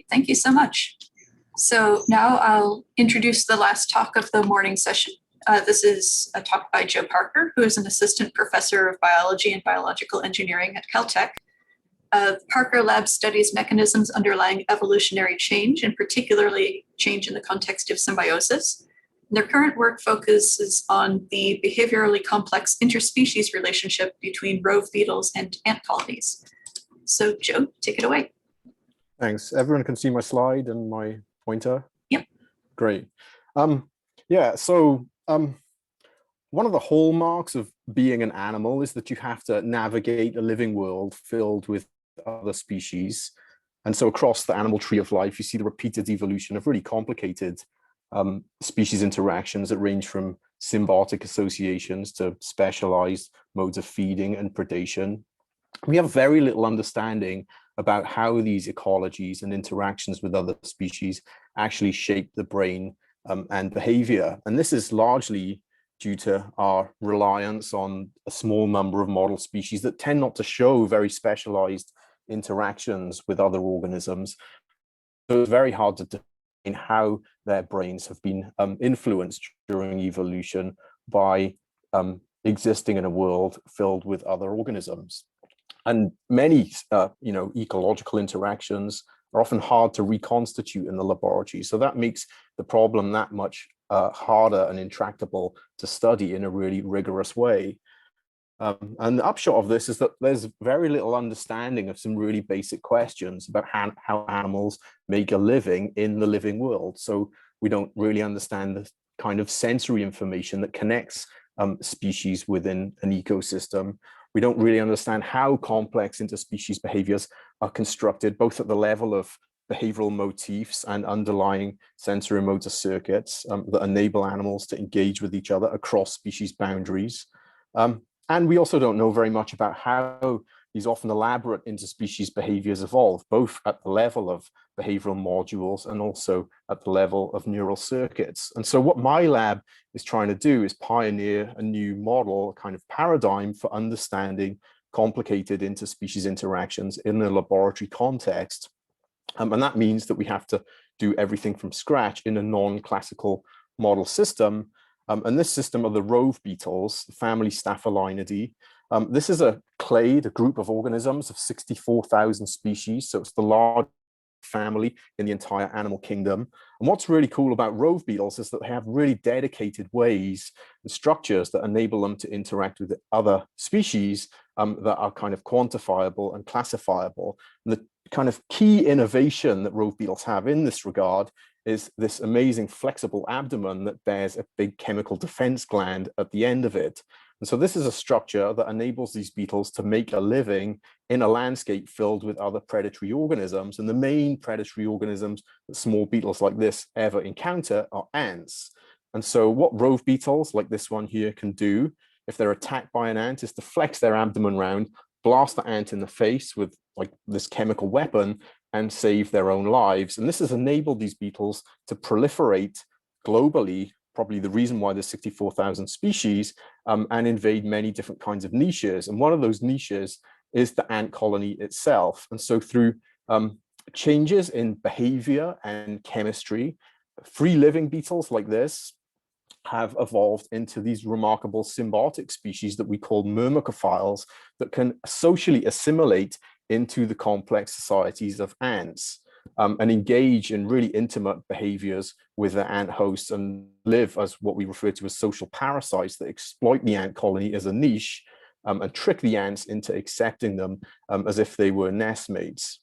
Thank you so much. So now I'll introduce the last talk of the morning session. This is a talk by Joe Parker, who is an assistant professor of biology and biological engineering at Caltech. The Parker Lab studies mechanisms underlying evolutionary change, and particularly change in the context of symbiosis. Their current work focuses on the behaviorally complex interspecies relationship between rove beetles and ant colonies. So Joe, take it away. Thanks. Everyone can see my slide and my pointer? Yep. Great. One of the hallmarks of being an animal is that you have to navigate a living world filled with other species. And so across the animal tree of life, you see the repeated evolution of really complicated species interactions that range from symbiotic associations to specialized modes of feeding and predation. We have very little understanding about how these ecologies and interactions with other species actually shape the brain and behavior. And this is largely due to our reliance on a small number of model species that tend not to show very specialized interactions with other organisms. So it's very hard to define how their brains have been influenced during evolution by existing in a world filled with other organisms. And many ecological interactions are often hard to reconstitute in the laboratory. So that makes the problem that much harder and intractable to study in a really rigorous way. And the upshot of this is that there's very little understanding of some really basic questions about how animals make a living in the living world. So we don't really understand the kind of sensory information that connects species within an ecosystem. We don't really understand how complex interspecies behaviors are constructed, both at the level of behavioral motifs and underlying sensory motor circuits that enable animals to engage with each other across species boundaries. And we also don't know very much about how these often elaborate interspecies behaviors evolve, both at the level of behavioral modules and also at the level of neural circuits. And so what my lab is trying to do is pioneer a new model, a kind of paradigm for understanding complicated interspecies interactions in a laboratory context. And that means that we have to do everything from scratch in a non-classical model system. And this system are the rove beetles, the family Staphylinidae. This is a clade, a group of organisms of 64,000 species. So it's the largest family in the entire animal kingdom. And what's really cool about rove beetles is that they have really dedicated ways and structures that enable them to interact with other species that are kind of quantifiable and classifiable. And the kind of key innovation that rove beetles have in this regard is this amazing flexible abdomen that bears a big chemical defense gland at the end of it. And so this is a structure that enables these beetles to make a living in a landscape filled with other predatory organisms. And the main predatory organisms that small beetles like this ever encounter are ants. And so what rove beetles like this one here can do if they're attacked by an ant is to flex their abdomen round, blast the ant in the face with like this chemical weapon and save their own lives. And this has enabled these beetles to proliferate globally, probably the reason why there's 64,000 species, and invade many different kinds of niches. And one of those niches is the ant colony itself. And so through changes in behavior and chemistry, free living beetles like this have evolved into these remarkable symbiotic species that we call myrmecophiles that can socially assimilate into the complex societies of ants and engage in really intimate behaviors with their ant hosts and live as what we refer to as social parasites that exploit the ant colony as a niche and trick the ants into accepting them as if they were nestmates.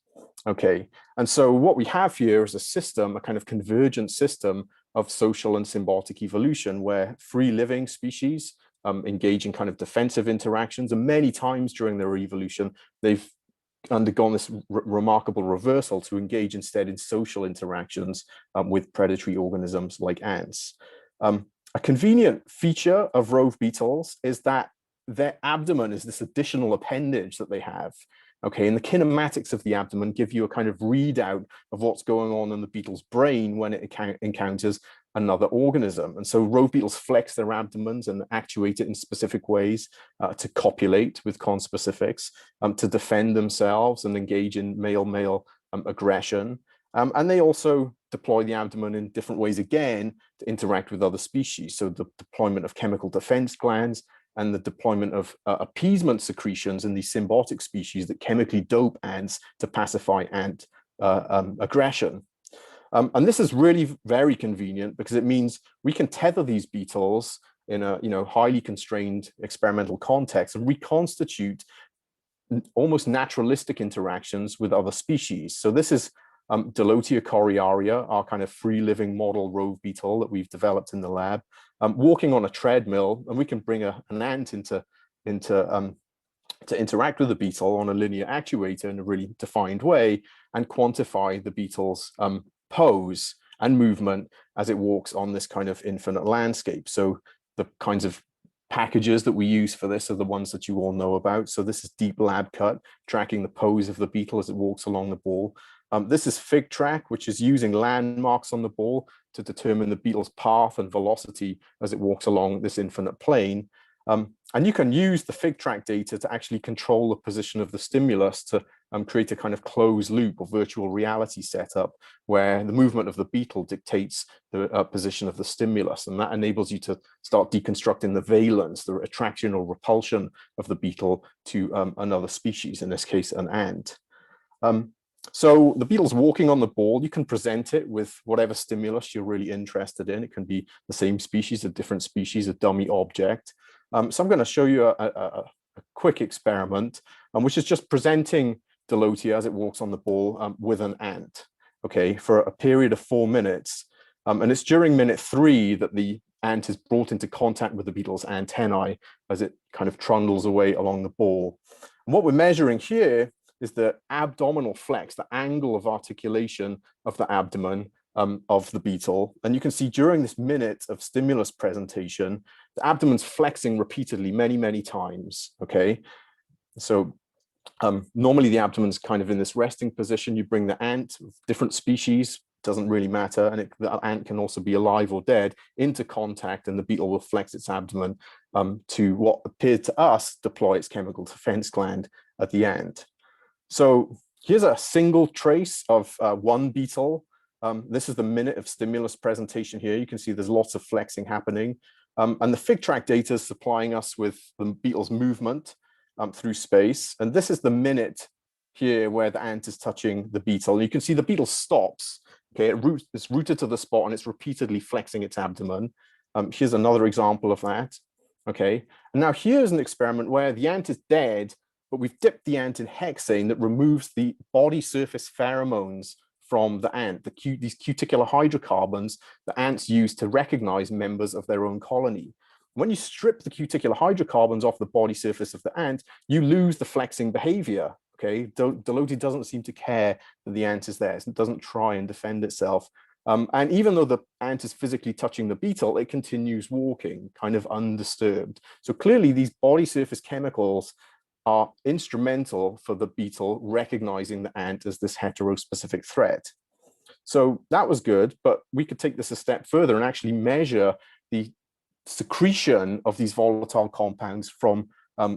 Okay, and so what we have here is a system, a kind of convergent system of social and symbiotic evolution where free living species engage in kind of defensive interactions, and many times during their evolution, they've undergone this remarkable reversal to engage instead in social interactions with predatory organisms like ants. A convenient feature of rove beetles is that their abdomen is this additional appendage that they have. Okay, and the kinematics of the abdomen give you a kind of readout of what's going on in the beetle's brain when it encounters another organism. And so rove beetles flex their abdomens and actuate it in specific ways to copulate with conspecifics, to defend themselves and engage in male-male aggression. And they also deploy the abdomen in different ways again to interact with other species. So the deployment of chemical defense glands and the deployment of appeasement secretions in these symbiotic species that chemically dope ants to pacify ant aggression. And this is really very convenient because it means we can tether these beetles in a highly constrained experimental context and reconstitute almost naturalistic interactions with other species. So this is Dolotia coriaria, our kind of free living model rove beetle that we've developed in the lab, walking on a treadmill, and we can bring an ant to interact with the beetle on a linear actuator in a really defined way and quantify the beetle's pose and movement as it walks on this kind of infinite landscape. So the kinds of packages that we use for this are the ones that you all know about. So this is deep lab cut, tracking the pose of the beetle as it walks along the ball. This is fig track, which is using landmarks on the ball to determine the beetle's path and velocity as it walks along this infinite plane. And you can use the fig track data to actually control the position of the stimulus to create a kind of closed loop or virtual reality setup where the movement of the beetle dictates the position of the stimulus. And that enables you to start deconstructing the valence, the attraction or repulsion of the beetle to another species, in this case, an ant. So the beetle's walking on the ball. You can present it with whatever stimulus you're really interested in. It can be the same species, a different species, a dummy object. So I'm going to show you a quick experiment, which is just presenting Dolotia as it walks on the ball with an ant, okay, for a period of 4 minutes. And it's during minute 3 that the ant is brought into contact with the beetle's antennae as it kind of trundles away along the ball. And what we're measuring here is the abdominal flex, the angle of articulation of the abdomen of the beetle. And you can see during this minute of stimulus presentation, the abdomen's flexing repeatedly many times, okay? So normally the abdomen's kind of in this resting position. You bring the ant, different species, doesn't really matter, and the ant can also be alive or dead, into contact, and the beetle will flex its abdomen to what appeared to us deploy its chemical defense gland at the end. So here's a single trace of one beetle. This is the minute of stimulus presentation here. You can see there's lots of flexing happening. And the fig track data is supplying us with the beetle's movement through space. And this is the minute here where the ant is touching the beetle. And you can see the beetle stops. Okay, it's rooted to the spot and it's repeatedly flexing its abdomen. Here's another example of that. Okay, and now here's an experiment where the ant is dead, but we've dipped the ant in hexane that removes the body surface pheromones from the ant, these cuticular hydrocarbons the ants use to recognize members of their own colony. When you strip the cuticular hydrocarbons off the body surface of the ant, you lose the flexing behavior. Okay, Dolotia doesn't seem to care that the ant is there. It doesn't try and defend itself. And even though the ant is physically touching the beetle, it continues walking, kind of undisturbed. So clearly these body surface chemicals are instrumental for the beetle recognizing the ant as this heterospecific threat. So that was good, but we could take this a step further and actually measure the secretion of these volatile compounds from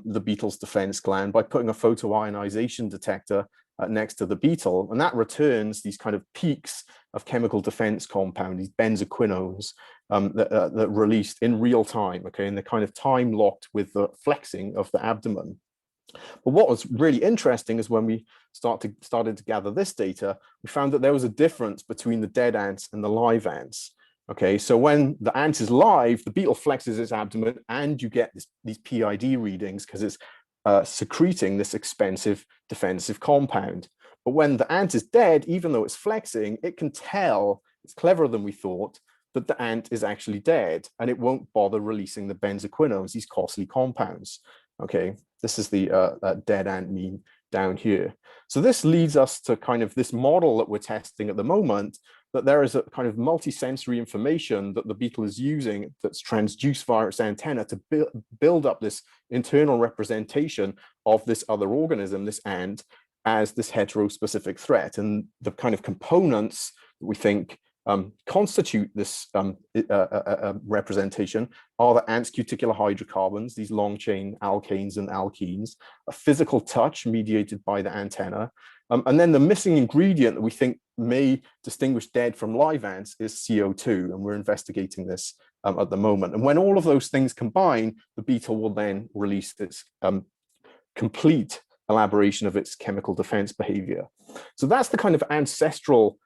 the beetle's defense gland by putting a photoionization detector next to the beetle. And that returns these kind of peaks of chemical defense compound, these benzoquinones that released in real time, okay, and they're kind of time locked with the flexing of the abdomen. But what was really interesting is when we started to gather this data, we found that there was a difference between the dead ants and the live ants. Okay, so when the ant is live, the beetle flexes its abdomen and you get these PID readings because it's secreting this expensive defensive compound. But when the ant is dead, even though it's flexing, it can tell, it's cleverer than we thought, that the ant is actually dead and it won't bother releasing the benzoquinones, these costly compounds. Okay, this is the dead ant meme down here. So this leads us to kind of this model that we're testing at the moment, that there is a kind of multisensory information that the beetle is using that's transduced via its antenna to build up this internal representation of this other organism, this ant, as this heterospecific threat. And the kind of components that we think constitute this representation are the ant's cuticular hydrocarbons, these long chain alkanes and alkenes, a physical touch mediated by the antenna, And then the missing ingredient that we think may distinguish dead from live ants is CO2, and we're investigating this at the moment. And when all of those things combine, the beetle will then release its complete elaboration of its chemical defense behavior. So that's the kind of ancestral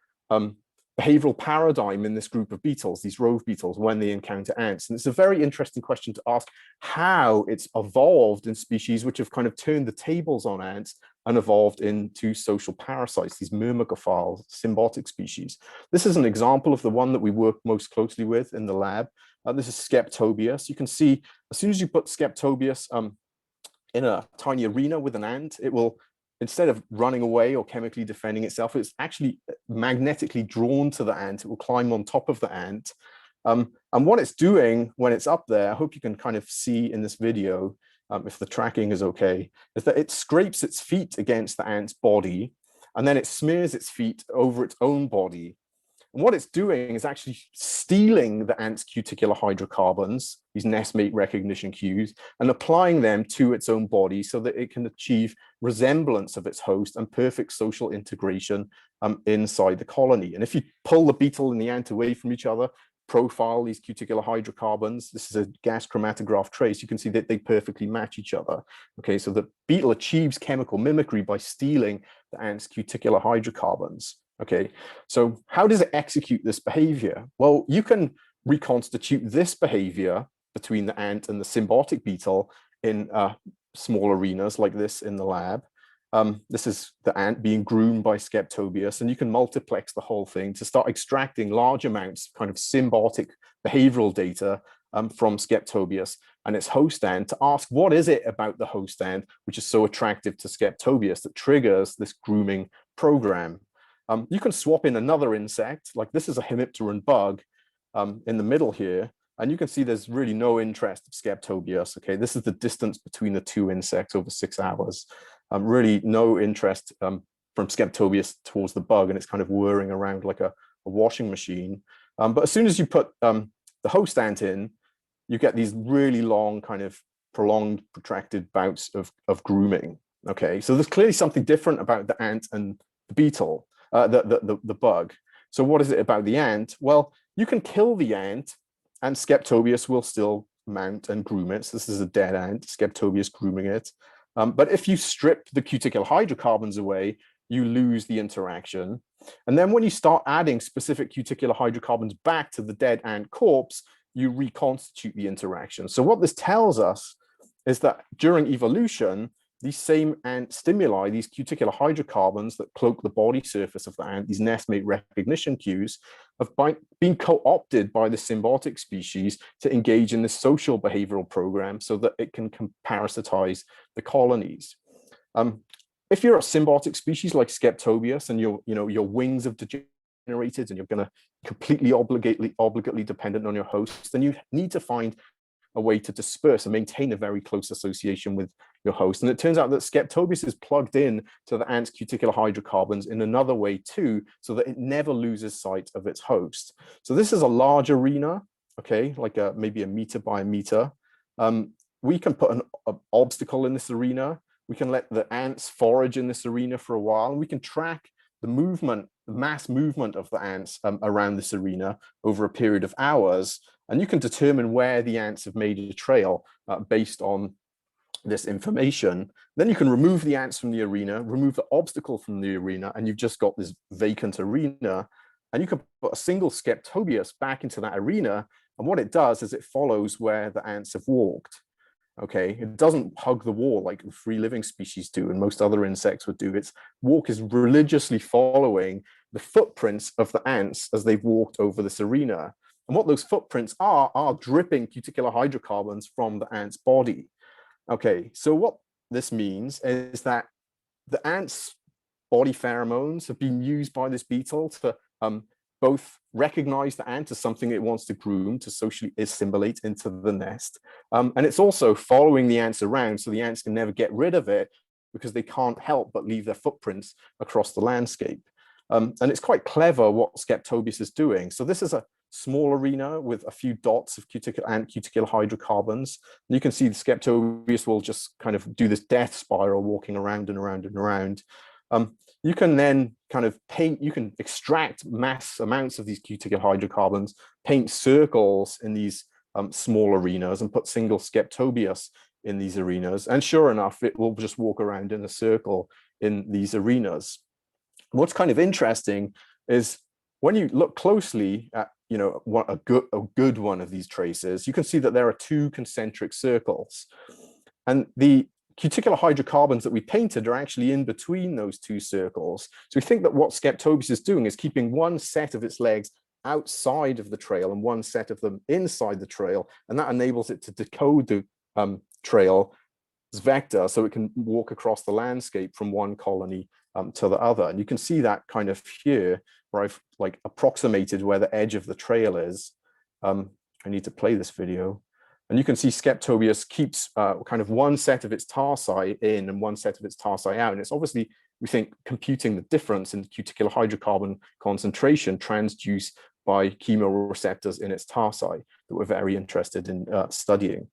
behavioral paradigm in this group of beetles, these rove beetles, when they encounter ants. And it's a very interesting question to ask how it's evolved in species which have kind of turned the tables on ants and evolved into social parasites, these myrmecophile symbiotic species. This is an example of the one that we work most closely with in the lab. This is Skeptobius. You can see as soon as you put Skeptobius in a tiny arena with an ant, it will, instead of running away or chemically defending itself, it's actually magnetically drawn to the ant. It will climb on top of the ant. And what it's doing when it's up there, I hope you can kind of see in this video, if the tracking is okay, is that it scrapes its feet against the ant's body, and then it smears its feet over its own body. And what it's doing is actually stealing the ant's cuticular hydrocarbons, these nest mate recognition cues, and applying them to its own body so that it can achieve resemblance of its host and perfect social integration inside the colony. And if you pull the beetle and the ant away from each other, profile these cuticular hydrocarbons, this is a gas chromatograph trace, you can see that they perfectly match each other. Okay, so the beetle achieves chemical mimicry by stealing the ant's cuticular hydrocarbons. Okay, so how does it execute this behavior? Well, you can reconstitute this behavior between the ant and the symbiotic beetle in small arenas like this in the lab. This is the ant being groomed by Skeptobius, and you can multiplex the whole thing to start extracting large amounts of kind of symbiotic behavioral data from Skeptobius and its host ant to ask what is it about the host ant which is so attractive to Skeptobius that triggers this grooming program. You can swap in another insect, like this is a hemipteran bug in the middle here, and you can see there's really no interest of Skeptobius. Okay, this is the distance between the two insects over 6 hours. Really no interest from Skeptobius towards the bug, and it's kind of whirring around like a washing machine. But as soon as you put the host ant in, you get these really long, kind of prolonged, protracted bouts of grooming. Okay, so there's clearly something different about the ant and the beetle, the bug. So what is it about the ant? Well, you can kill the ant and Skeptobius will still mount and groom it. So this is a dead ant, Skeptobius grooming it. But if you strip the cuticular hydrocarbons away, you lose the interaction. And then when you start adding specific cuticular hydrocarbons back to the dead ant corpse, you reconstitute the interaction. So what this tells us is that during evolution, these same ant stimuli, these cuticular hydrocarbons that cloak the body surface of the ant, these nest mate recognition cues, have been co-opted by the symbiotic species to engage in this social behavioral program so that it can parasitize the colonies. If you're a symbiotic species like Skeptobius and your wings have degenerated and you're going to completely obligately dependent on your host, then you need to find a way to disperse and maintain a very close association with your host. And it turns out that Skeptobius is plugged in to the ant's cuticular hydrocarbons in another way too, so that it never loses sight of its host. So this is a large arena, okay, like maybe a meter by a meter. We can put an obstacle in this arena. We can let the ants forage in this arena for a while, and we can track the movement, the mass movement of the ants around this arena over a period of hours. And you can determine where the ants have made a trail based on this information. Then you can remove the ants from the arena, remove the obstacle from the arena, and you've just got this vacant arena. And you can put a single Skeptobius back into that arena. And what it does is it follows where the ants have walked. Okay, it doesn't hug the wall like free living species do and most other insects would do. Its walk is religiously following the footprints of the ants as they've walked over this arena. And what those footprints are dripping cuticular hydrocarbons from the ant's body. Okay, so what this means is that the ant's body pheromones have been used by this beetle to both recognize the ant as something it wants to groom, to socially assimilate into the nest. And it's also following the ants around so the ants can never get rid of it because they can't help but leave their footprints across the landscape. And it's quite clever what Skeptobius is doing. So this is a small arena with a few dots of cuticular hydrocarbons. And you can see the Skeptobius will just kind of do this death spiral walking around and around and around. You can then kind of you can extract mass amounts of these cuticle hydrocarbons, paint circles in these small arenas and put single Skeptobius in these arenas. And sure enough, it will just walk around in a circle in these arenas. What's kind of interesting is when you look closely at a good one of these traces, you can see that there are two concentric circles. And the cuticular hydrocarbons that we painted are actually in between those two circles. So we think that what Skeptobius is doing is keeping one set of its legs outside of the trail and one set of them inside the trail. And that enables it to decode the trail's vector so it can walk across the landscape from one colony to the other. And you can see that kind of here, where I've like approximated where the edge of the trail is. I need to play this video. And you can see Skeptobius keeps kind of one set of its tarsi in and one set of its tarsi out. And it's obviously, we think, computing the difference in the cuticular hydrocarbon concentration transduced by chemoreceptors in its tarsi that we're very interested in studying.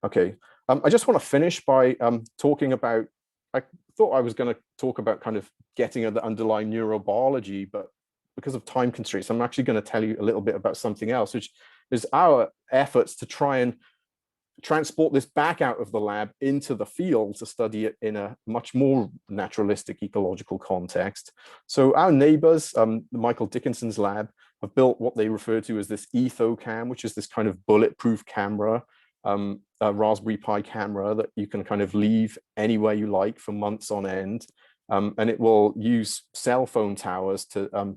Okay, I just want to finish by talking about, I thought I was going to talk about kind of getting at the underlying neurobiology, but because of time constraints, I'm actually going to tell you a little bit about something else, which is our efforts to try and transport this back out of the lab into the field to study it in a much more naturalistic ecological context. So our neighbors, Michael Dickinson's lab, have built what they refer to as this ethocam, which is this kind of bulletproof camera, a Raspberry Pi camera that you can kind of leave anywhere you like for months on end. And it will use cell phone towers to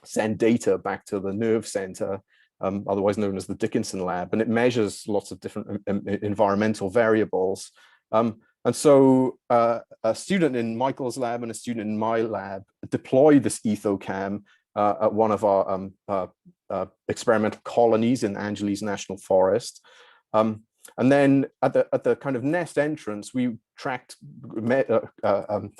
send data back to the nerve center, otherwise known as the Dickinson lab, and it measures lots of different environmental variables. And so a student in Michael's lab and a student in my lab deployed this ethocam at one of our experimental colonies in Angeles National Forest. And then at the kind of nest entrance, we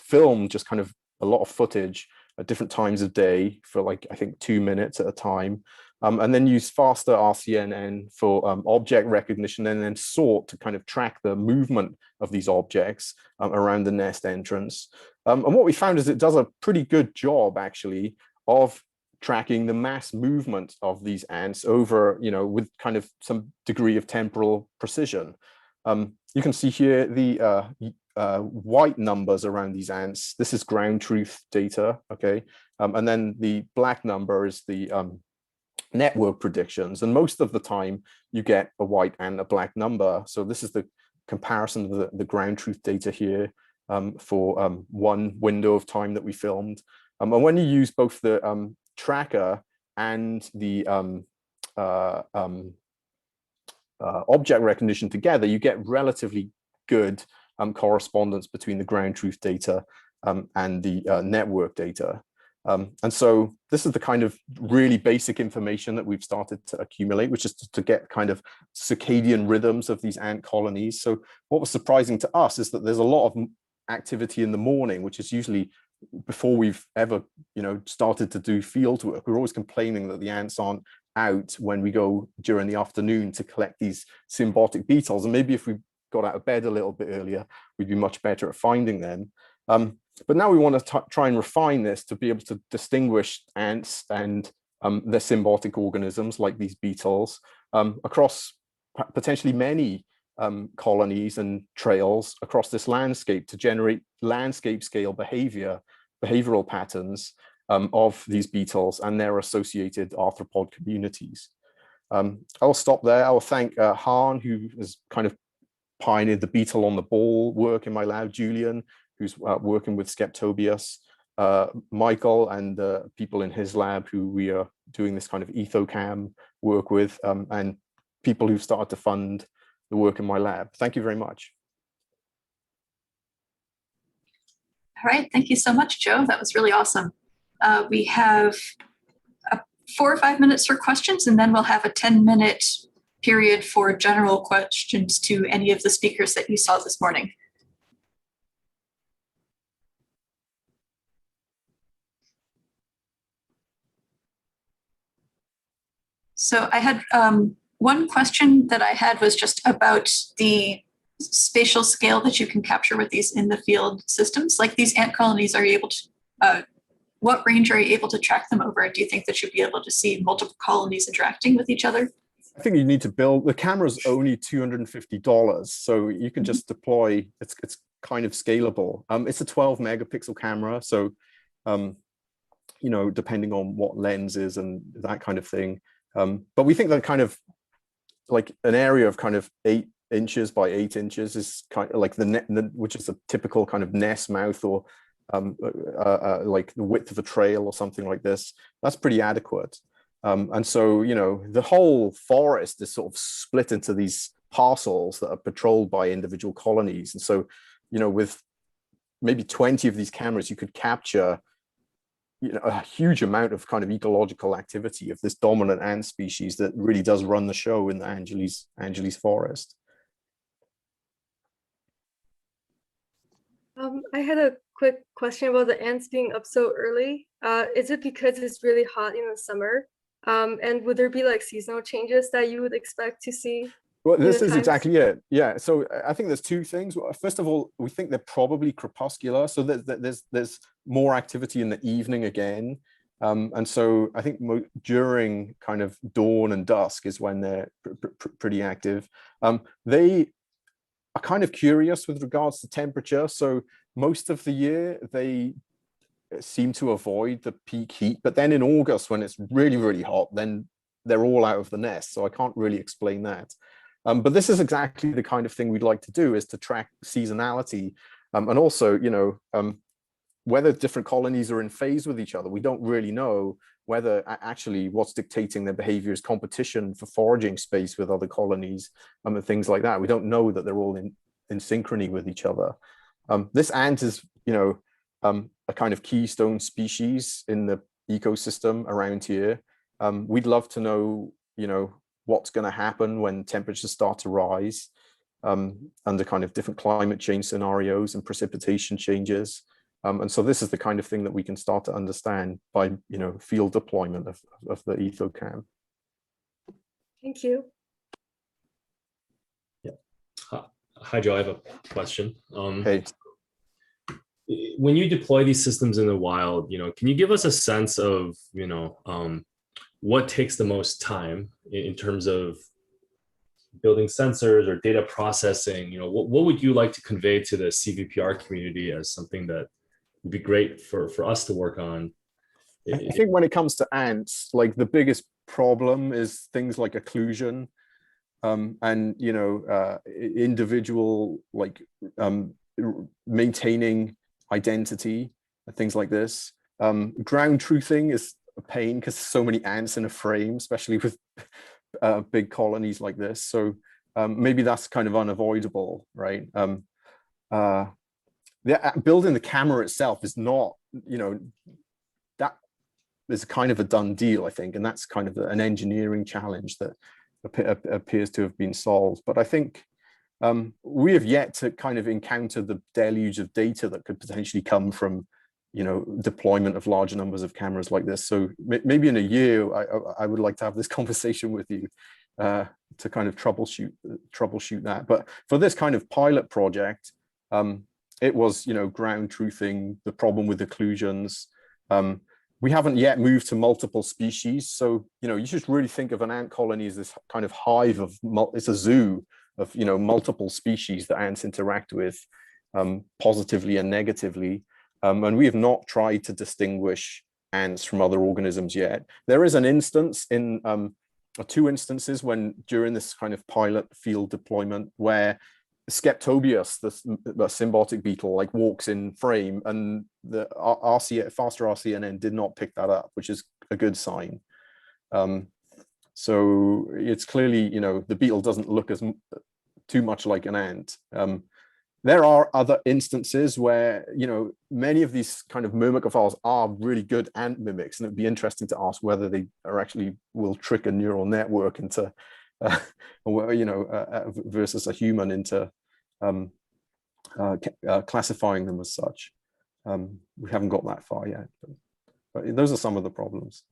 filmed just kind of a lot of footage at different times of day for like, I think 2 minutes at a time. And then use faster RCNN for object recognition, and then sort to kind of track the movement of these objects around the nest entrance. And what we found is it does a pretty good job, actually, of tracking the mass movement of these ants over, with kind of some degree of temporal precision. You can see here the white numbers around these ants. This is ground truth data, okay? And then the black number is the network predictions, and most of the time you get a white and a black number. So this is the comparison of the ground truth data here for one window of time that we filmed. And when you use both the tracker and the object recognition together, you get relatively good correspondence between the ground truth data and the network data. And so this is the kind of really basic information that we've started to accumulate, which is to get kind of circadian rhythms of these ant colonies. So what was surprising to us is that there's a lot of activity in the morning, which is usually before we've ever, started to do field work. We're always complaining that the ants aren't out when we go during the afternoon to collect these symbiotic beetles. And maybe if we got out of bed a little bit earlier, we'd be much better at finding them. But now we want to try and refine this to be able to distinguish ants and their symbiotic organisms like these beetles across potentially many colonies and trails across this landscape to generate landscape scale behavioral patterns of these beetles and their associated arthropod communities. I'll stop there. I will thank Han, who has kind of pioneered the beetle on the ball work in my lab, Julian, who's working with Skeptobius, Michael, and people in his lab who we are doing this kind of ethocam work with, and people who've started to fund the work in my lab. Thank you very much. All right, thank you so much, Joe. That was really awesome. We have 4 or 5 minutes for questions, and then we'll have a 10-minute period for general questions to any of the speakers that you saw this morning. So I had one question that I had was just about the spatial scale that you can capture with these in the field systems? Like these ant colonies, are you able to, what range are you able to track them over? Do you think that you'd be able to see multiple colonies interacting with each other? I think you need to build, the camera's only $250, so you can just deploy, it's kind of scalable. It's a 12 megapixel camera, so you know, depending on what lenses and that kind of thing. But we think that kind of like an area of kind of 8 inches by 8 inches is kind of like which is a typical kind of nest mouth, or like the width of a trail or something like this. That's pretty adequate. And so, you know, the whole forest is sort of split into these parcels that are patrolled by individual colonies. And so, you know, with maybe 20 of these cameras, you could capture, you know, a huge amount of kind of ecological activity of this dominant ant species that really does run the show in the Angeles forest. I had a quick question about the ants being up so early. Is it because it's really hot in the summer? And would there be like seasonal changes that you would expect to see? Well, this is exactly it. Yeah. So I think there's 2 things. First of all, we think they're probably crepuscular. So there's more activity in the evening again. And so I think during kind of dawn and dusk is when they're pretty active. They are kind of curious with regards to temperature. So most of the year they seem to avoid the peak heat, but then in August, when it's really, really hot, then they're all out of the nest. So I can't really explain that. But this is exactly the kind of thing we'd like to do, is to track seasonality, and also, you know, whether different colonies are in phase with each other. We don't really know whether actually what's dictating their behavior is competition for foraging space with other colonies, and things like that. We don't know that they're all in synchrony with each other. This ant is, you know, a kind of keystone species in the ecosystem around here. We'd love to know, you know, what's going to happen when temperatures start to rise under kind of different climate change scenarios and precipitation changes. And so this is the kind of thing that we can start to understand by, you know, field deployment of the EthoCam. Thank you. Yeah. Hi, Joe. I have a question. Hey. When you deploy these systems in the wild, you know, can you give us a sense of, you know, what takes the most time in terms of building sensors or data processing? You know, what would you like to convey to the CVPR community as something that would be great for us to work on? I think when it comes to ants, like the biggest problem is things like occlusion, and, you know, individual, like maintaining identity and things like this. Ground truthing is a pain because so many ants in a frame, especially with big colonies like this. So maybe that's kind of unavoidable, right? Building the camera itself is not, you know, that is kind of a done deal, I think, and that's kind of an engineering challenge that appears to have been solved. But I think we have yet to kind of encounter the deluge of data that could potentially come from, you know, deployment of large numbers of cameras like this. So maybe in a year, I would like to have this conversation with you to kind of troubleshoot that. But for this kind of pilot project, it was, you know, ground truthing, the problem with occlusions. We haven't yet moved to multiple species. So, you know, you should really think of an ant colony as this kind of hive of, it's a zoo of, you know, multiple species that ants interact with positively and negatively. And we have not tried to distinguish ants from other organisms yet. There is an instance in, or 2 instances when during this kind of pilot field deployment where Skeptobius, the symbiotic beetle, like walks in frame, and the faster RCNN did not pick that up, which is a good sign. So it's clearly, you know, the beetle doesn't look as too much like an ant. There are other instances where, you know, many of these kind of myrmecophiles are really good ant mimics, and it'd be interesting to ask whether they are actually will trick a neural network into, you know, versus a human into classifying them as such. We haven't got that far yet, but those are some of the problems.